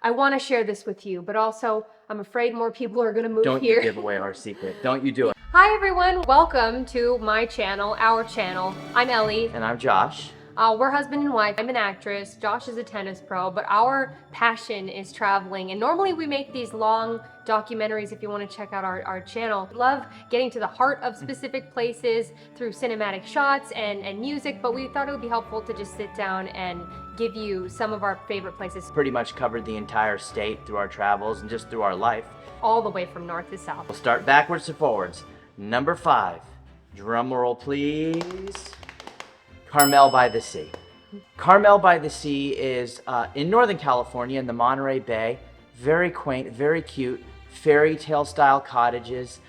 I want to share this with you, but also I'm afraid more people are going to move Don't here. you give away our secret. Don't you do it. Hi everyone, welcome to my channel, our channel. I'm Ellie. And I'm Josh. We're husband and wife. I'm an actress. Josh is a tennis pro, but our passion is traveling. And normally we make these long documentaries if you want to check out our channel. We love getting to the heart of specific places through cinematic shots and music, but we thought it would be helpful to just sit down and give you some of our favorite places. Pretty much covered the entire state through our travels and just through our life. All the way from north to south. We'll start backwards to forwards. Number 5, drum roll please. Carmel by the Sea. Carmel by the Sea is in Northern California in the Monterey Bay. Very quaint, very cute, fairy tale style cottages.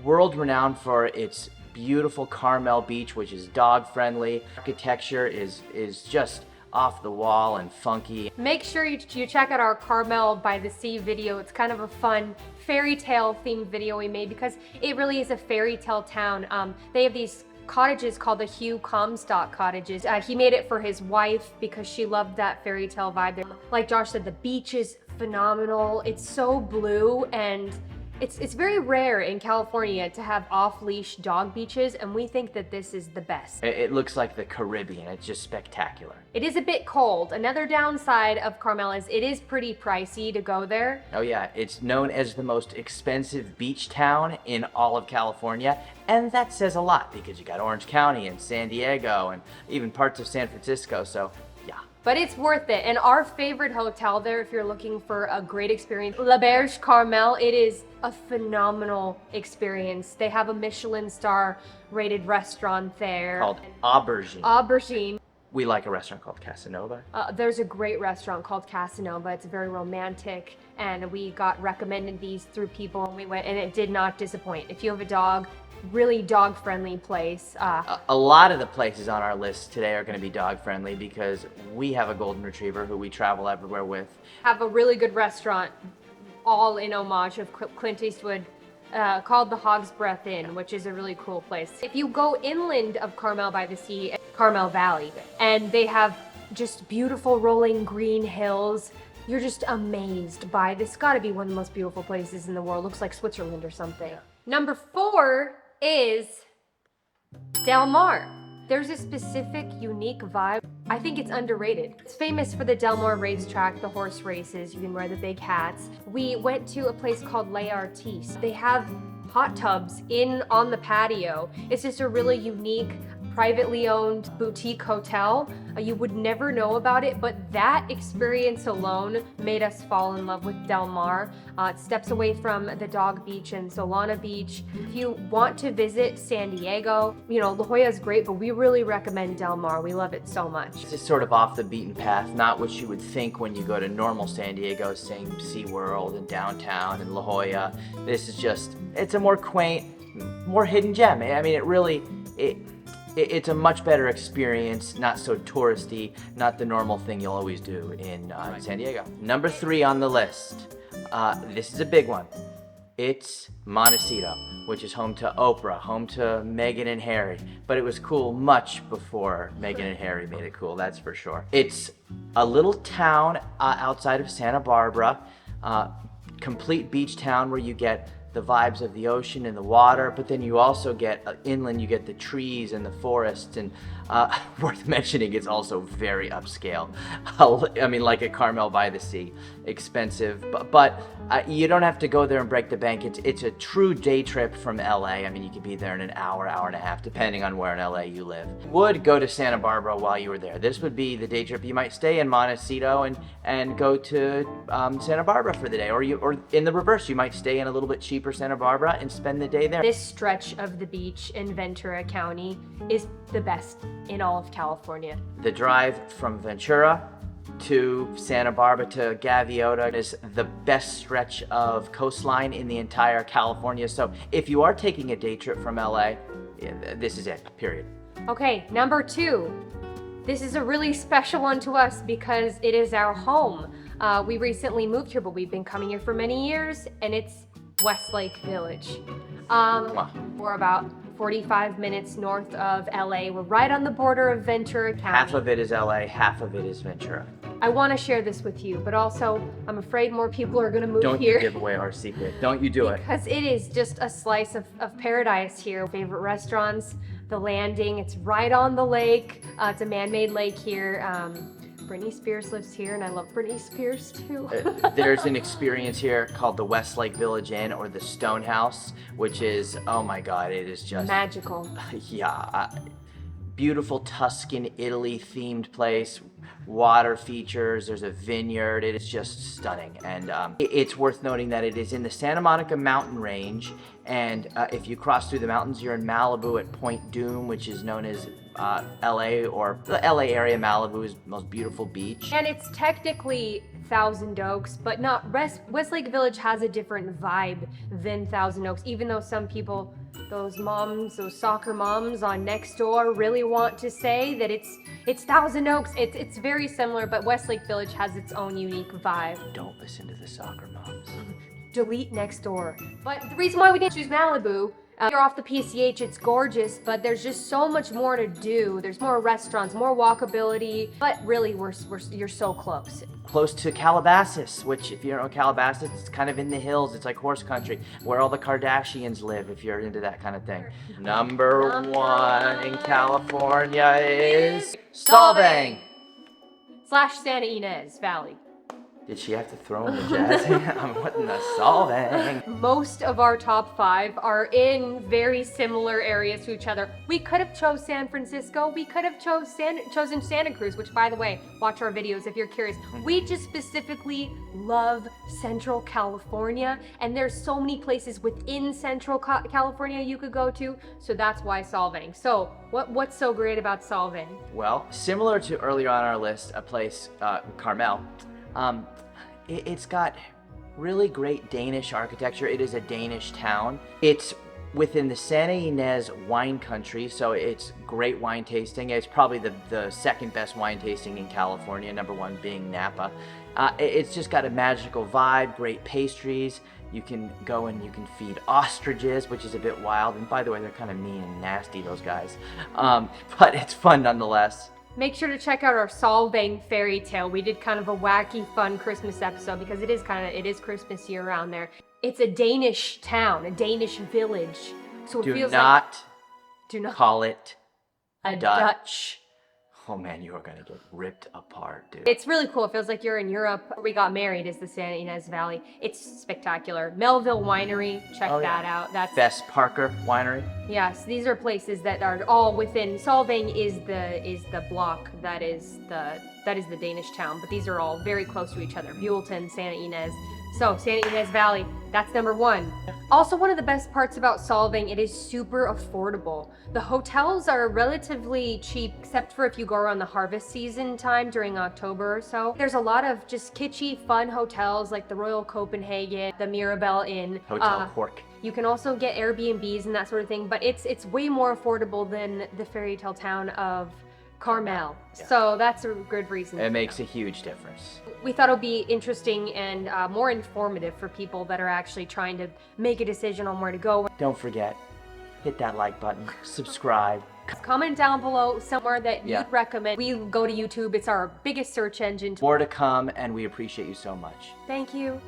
World renowned for its beautiful Carmel beach, which is dog friendly. Architecture is just off the wall and funky. Make sure you check out our Carmel by the Sea video. It's kind of a fun fairy tale themed video we made because it really is a fairy tale town. They have these cottages called the Hugh Comstock cottages. He made it for his wife because she loved that fairy tale vibe there. Like Josh said, the beach is phenomenal. It's so blue, and it's very rare in California to have off-leash dog beaches, and we think that this is the best. It looks like the Caribbean. It's just spectacular. It is a bit cold. Another downside of Carmel is it is pretty pricey to go there. Oh yeah, it's known as the most expensive beach town in all of California, and that says a lot because you got Orange County and San Diego and even parts of San Francisco, so yeah. But it's worth it. And our favorite hotel there, if you're looking for a great experience, L'Auberge Carmel, it is a phenomenal experience. They have a Michelin star rated restaurant there. Called Aubergine. Aubergine. We like a restaurant called Casanova. There's a great restaurant called Casanova. It's very romantic, and we got recommended these through people, and we went, and it did not disappoint. If you have a dog, really dog-friendly place. A lot of the places on our list today are going to be dog-friendly because we have a golden retriever who we travel everywhere with. Have a really good restaurant, all in homage of Clint Eastwood, called the Hog's Breath Inn, which is a really cool place. If you go inland of Carmel by the Sea, Carmel Valley, and they have just beautiful rolling green hills, you're just amazed by this. Gotta be one of the most beautiful places in the world. Looks like Switzerland or something. Number 4 is Del Mar. There's a specific, unique vibe. I think it's underrated. It's famous for the Del Mar racetrack, the horse races. You can wear the big hats. We went to a place called Les Artistes. They have hot tubs on the patio. It's just a really unique, privately owned boutique hotel. You would never know about it, but that experience alone made us fall in love with Del Mar. It steps away from the Dog Beach and Solana Beach. If you want to visit San Diego, you know, La Jolla is great, but we really recommend Del Mar. We love it so much. It's just sort of off the beaten path, not what you would think when you go to normal San Diego, saying SeaWorld and downtown and La Jolla. This is just, it's a more quaint, more hidden gem. I mean, it's a much better experience, not so touristy, not the normal thing you'll always do in San Diego. Number 3 on the list. This is a big one. It's Montecito, which is home to Oprah, home to Meghan and Harry. But it was cool much before Meghan and Harry made it cool, that's for sure. It's a little town outside of Santa Barbara, complete beach town where you get the vibes of the ocean and the water, but then you also get inland, you get the trees and the forests, and worth mentioning, it's also very upscale. I mean, like a Carmel by the Sea, expensive, but you don't have to go there and break the bank. It's a true day trip from LA. I mean, you could be there in an hour, hour and a half, depending on where in LA you live. Would go to Santa Barbara while you were there. This would be the day trip. You might stay in Montecito and go to Santa Barbara for the day, or in the reverse, you might stay in a little bit cheaper Santa Barbara and spend the day there. This stretch of the beach in Ventura County is the best in all of California. The drive from Ventura to Santa Barbara to Gaviota is the best stretch of coastline in the entire California. So if you are taking a day trip from LA, this is it, period. Okay, number 2. This is a really special one to us because it is our home. We recently moved here, but we've been coming here for many years, and it's Westlake Village. We're about 45 minutes north of LA. We're right on the border of Ventura County. Half of it is LA, half of it is Ventura. I want to share this with you, but also I'm afraid more people are going to move Don't here. you give away our secret. Don't you do it. Because it is just a slice of paradise here. Favorite restaurants, the Landing, it's right on the lake. It's a man-made lake here. Britney Spears lives here, and I love Britney Spears too. There's an experience here called the Westlake Village Inn or the Stone House, which is, oh my God, it is just Magical. Yeah, beautiful Tuscan Italy themed place. Water features, there's a vineyard, it is just stunning. And it's worth noting that it is in the Santa Monica mountain range, and if you cross through the mountains, you're in Malibu at Point Dume, which is known as LA, or the LA area. Malibu is the most beautiful beach. And it's technically Thousand Oaks, but not Westlake Village has a different vibe than Thousand Oaks, even though some people, those moms, those soccer moms on Nextdoor really want to say that it's Thousand Oaks. It's very similar, but Westlake Village has its own unique vibe. Don't listen to the soccer moms. Delete Nextdoor. But the reason why we didn't choose Malibu, you're off the PCH, it's gorgeous, but there's just so much more to do. There's more restaurants, more walkability, but really you're so close. Close to Calabasas, which if you don't know Calabasas, it's kind of in the hills. It's like horse country, where all the Kardashians live, if you're into that kind of thing. Number one in California is Solvang. / Santa Ynez Valley. Did she have to throw in the jazz? I'm putting the Solvang. Most of our top 5 are in very similar areas to each other. We could have chose San Francisco. We could have chosen Santa Cruz, which, by the way, watch our videos if you're curious. We just specifically love Central California, and there's so many places within Central California you could go to, so that's why Solvang. So what's so great about Solvang? Well, similar to earlier on our list, a place, Carmel, it's got really great Danish architecture. It is a Danish town. It's within the Santa Ynez wine country, so it's great wine tasting. It's probably the second best wine tasting in California, number 1 being Napa. It's just got a magical vibe, great pastries. You can go and you can feed ostriches, which is a bit wild. And by the way, they're kind of mean and nasty, those guys. But it's fun nonetheless. Make sure to check out our Solvang fairy tale. We did kind of a wacky, fun Christmas episode because it is Christmas year round there. It's a Danish town, a Danish village. So it feels like do not call it a Dutch. Oh man, you are gonna get ripped apart, dude. It's really cool. It feels like you're in Europe. We got married is the Santa Ynez Valley. It's spectacular. Melville Winery, check that out. That's Bess Parker Winery. Yes, these are places that are all within. Solvang is the block that is the Danish town, but these are all very close to each other. Buellton, Santa Ynez. So Santa Ynez Valley, that's number 1. Also, one of the best parts about Solvang, it is super affordable. The hotels are relatively cheap, except for if you go around the harvest season time during October or so. There's a lot of just kitschy, fun hotels like the Royal Copenhagen, the Mirabelle Inn. Hotel Cork. You can also get Airbnbs and that sort of thing, but it's way more affordable than the fairy tale town of Carmel. Yeah. So that's a good reason. It makes a huge difference. We thought it would be interesting and more informative for people that are actually trying to make a decision on where to go. Don't forget, hit that like button, subscribe. Comment down below somewhere that you'd recommend. We go to YouTube. It's our biggest search engine. More to come, and we appreciate you so much. Thank you.